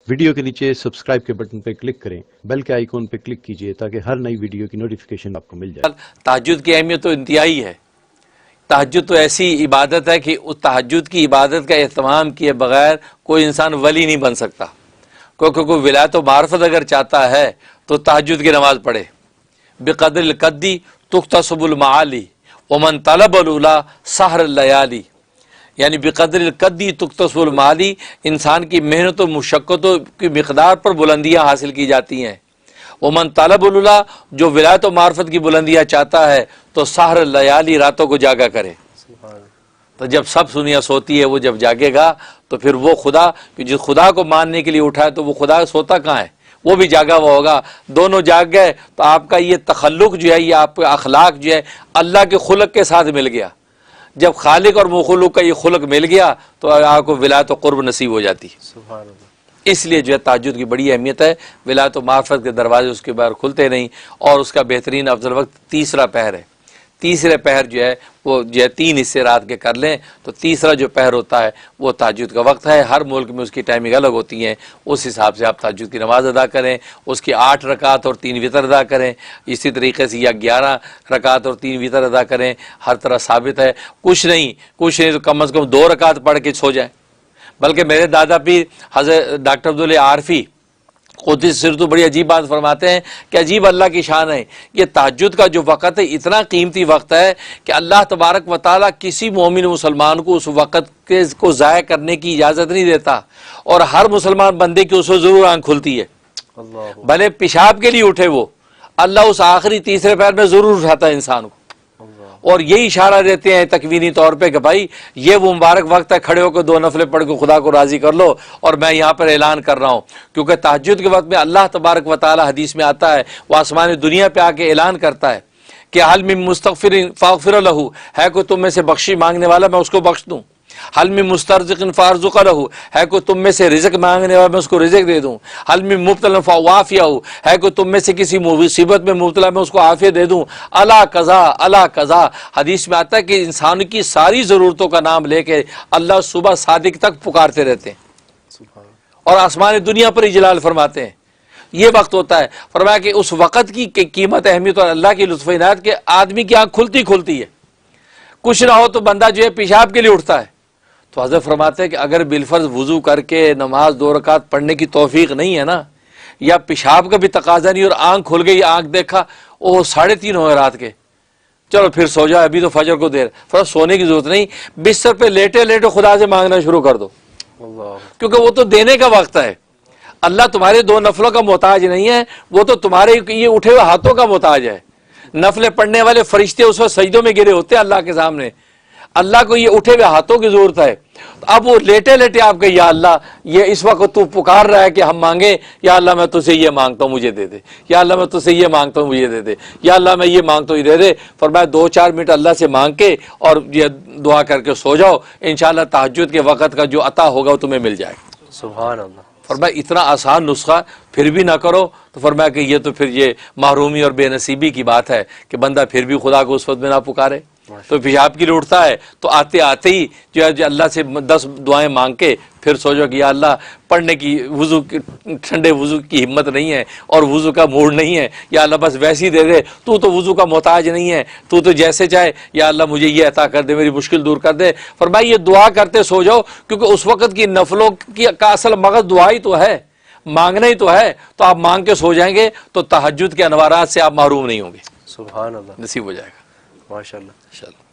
Video کے نیچے subscribe کے بٹن پہ کلک کریں، بیل کے آئیکن پہ کلک کیجئے تاکہ ہر نئی ویڈیو کی نوٹیفیکیشن آپ کو مل جائے۔ تہجد کی اہمیت تو انتہائی ہے۔ تہجد تو ایسی عبادت ہے کہ اس تہجد کی عبادت کا اہتمام کیے بغیر کوئی انسان ولی نہیں بن سکتا، کیونکہ کوئی ولایت و معرفت اگر چاہتا ہے تو تہجد کی نماز پڑھے۔ بقدر القدی تکتسب المعالی ومن طلب الاولی سحر اللیالی، یعنی بقدر القدی تکتسب المعالی، انسان کی محنت و مشقتوں کی مقدار پر بلندیاں حاصل کی جاتی ہیں۔ ومن طلب الاولی، جو ولایت و معرفت کی بلندیاں چاہتا ہے تو سحر اللیالی، راتوں کو جاگا کرے۔ تو جب سب دنیا سوتی ہے وہ جب جاگے گا تو پھر وہ خدا، جس خدا کو ماننے کے لیے اٹھا ہے تو وہ خدا سوتا کہاں ہے؟ وہ بھی جاگا ہوا ہوگا۔ دونوں جاگ گئے تو آپ کا یہ تخلق جو ہے، یہ آپ کا اخلاق جو ہے اللہ کے خلق کے ساتھ مل گیا۔ جب خالق اور مخلوق کا یہ خلق مل گیا تو آپ کو ولایت و قرب نصیب ہو جاتی ہے۔ سبحان اللہ۔ اس لیے جو ہے تہجد کی بڑی اہمیت ہے۔ ولایت و معرفت کے دروازے اس کے باہر کھلتے نہیں، اور اس کا بہترین افضل وقت تیسرا پہر ہے۔ تیسرے پہر جو ہے وہ جو ہے 3 حصے رات کے کر لیں تو تیسرا جو پہر ہوتا ہے وہ تہجد کا وقت ہے۔ ہر ملک میں اس کی ٹائمنگ الگ ہوتی ہیں، اس حساب سے آپ تہجد کی نماز ادا کریں۔ اس کی 8 رکعت اور 3 وتر ادا کریں، اسی طریقے سے یا 11 رکعت اور 3 وتر ادا کریں۔ ہر طرح ثابت ہے، کچھ نہیں تو کم از کم 2 رکعت پڑھ کے سو جائیں۔ بلکہ میرے دادا پیر حضرت ڈاکٹر عبداللہ عارفی قدس سر تو بڑی عجیب بات فرماتے ہیں کہ عجیب اللہ کی شان ہے، یہ تہجد کا جو وقت ہے اتنا قیمتی وقت ہے کہ اللہ تبارک و تعالیٰ کسی مومن مسلمان کو اس وقت کو ضائع کرنے کی اجازت نہیں دیتا، اور ہر مسلمان بندے کی اس وقت ضرور آنکھ کھلتی ہے۔ بھلے پیشاب کے لیے اٹھے وہ، اللہ اس آخری تیسرے پہر میں ضرور اٹھاتا ہے انسان کو، اور یہی اشارہ دیتے ہیں تکوینی طور پہ کہ بھائی یہ وہ مبارک وقت ہے، کھڑے ہو کے 2 نفلیں پڑھ کے خدا کو راضی کر لو۔ اور میں یہاں پر اعلان کر رہا ہوں، کیونکہ تہجد کے وقت میں اللہ تبارک و تعالی حدیث میں آتا ہے، وہ آسمان دنیا پہ آ کے اعلان کرتا ہے کہ حل من مستغفر فاغفر لہ، ہے کوئی تم میں سے بخشی مانگنے والا میں اس کو بخش دوں۔ حل من مسترزق فارزق لہ، ہے کوئی تم میں سے رزق مانگنے والا میں اس کو رزق دے دوں۔ حل من مبتلا فوافیہ، ہے کوئی تم میں سے کسی مصیبت میں مبتلا میں اس کو عافیت دے دوں۔ الا قضا الا قضا، حدیث میں آتا ہے کہ انسان کی ساری ضرورتوں کا نام لے کے اللہ صبح صادق تک پکارتے رہتے ہیں اور آسمان دنیا پر اجلال فرماتے ہیں۔ یہ وقت ہوتا ہے، فرمایا کہ اس وقت کی قیمت اہمیت اور اللہ کی لطف عنایت کے آدمی کی آنکھ کھلتی ہے۔ کچھ نہ ہو تو بندہ جو ہے پیشاب کے لیے اٹھتا ہے، تو حضرت فرماتے ہیں کہ اگر بالفرض وضو کر کے نماز 2 رکعت پڑھنے کی توفیق نہیں ہے نا، یا پیشاب کا بھی تقاضا نہیں اور آنکھ کھل گئی، آنکھ دیکھا وہ 3:30 ہوئے رات کے، چلو پھر سو جاؤ، ابھی تو فجر کو دیر، فرض سونے کی ضرورت نہیں، بستر پہ لیٹے لیٹے خدا سے مانگنا شروع کر دو، کیونکہ وہ تو دینے کا وقت ہے۔ اللہ تمہارے 2 نفلوں کا محتاج نہیں ہے، وہ تو تمہارے یہ اٹھے ہوئے ہاتھوں کا محتاج ہے۔ نفلیں پڑھنے والے فرشتے اس وقت سجدوں میں گرے ہوتے ہیں اللہ کے سامنے، اللہ کو یہ اٹھے ہوئے ہاتھوں کی ضرورت ہے۔ اب وہ لیٹے لیٹے آپ کہ یا اللہ یہ اس وقت تو پکار رہا ہے کہ ہم مانگیں، یا اللہ میں تجھ سے یہ مانگتا ہوں مجھے دے دے، یا اللہ میں تجھ سے یہ مانگتا ہوں مجھے دے دے، یا اللہ میں یہ مانگتا ہوں یہ دے دے۔ فرمایا 2-4 منٹ اللہ سے مانگ کے اور یہ دعا کر کے سو جاؤ، انشاءاللہ تہجد کے وقت کا جو عطا ہوگا وہ تمہیں مل جائے گا۔ سبحان اللہ۔ فرمایا اتنا آسان نسخہ پھر بھی نہ کرو تو فرمایا کہ یہ تو پھر یہ محرومی اور بے نصیبی کی بات ہے کہ بندہ پھر بھی خدا کو اس وقت میں نہ پکارے۔ تو پیشاب کے لیے اٹھتا ہے تو آتے آتے ہی جو ہے اللہ سے 10 دعائیں مانگ کے پھر سوچو کہ یا اللہ پڑھنے کی وضو ٹھنڈے وضو کی ہمت نہیں ہے اور وضو کا موڈ نہیں ہے، یا اللہ بس ویسے ہی دے دے، تو وضو کا محتاج نہیں ہے، تو جیسے چاہے یا اللہ مجھے یہ عطا کر دے، میری مشکل دور کر دے۔ فرمایا یہ دعا کرتے سو جاؤ، کیونکہ اس وقت کی نفلوں کا اصل مغز دعا ہی تو ہے، مانگنا ہی تو ہے، تو آپ مانگ کے سو جائیں گے تو تہجد کے انوارات سے آپ محروم نہیں ہوں گے، سبحان اللہ، نصیب ہو جائے گا ماشاءاللہ۔ انشاءاللہ۔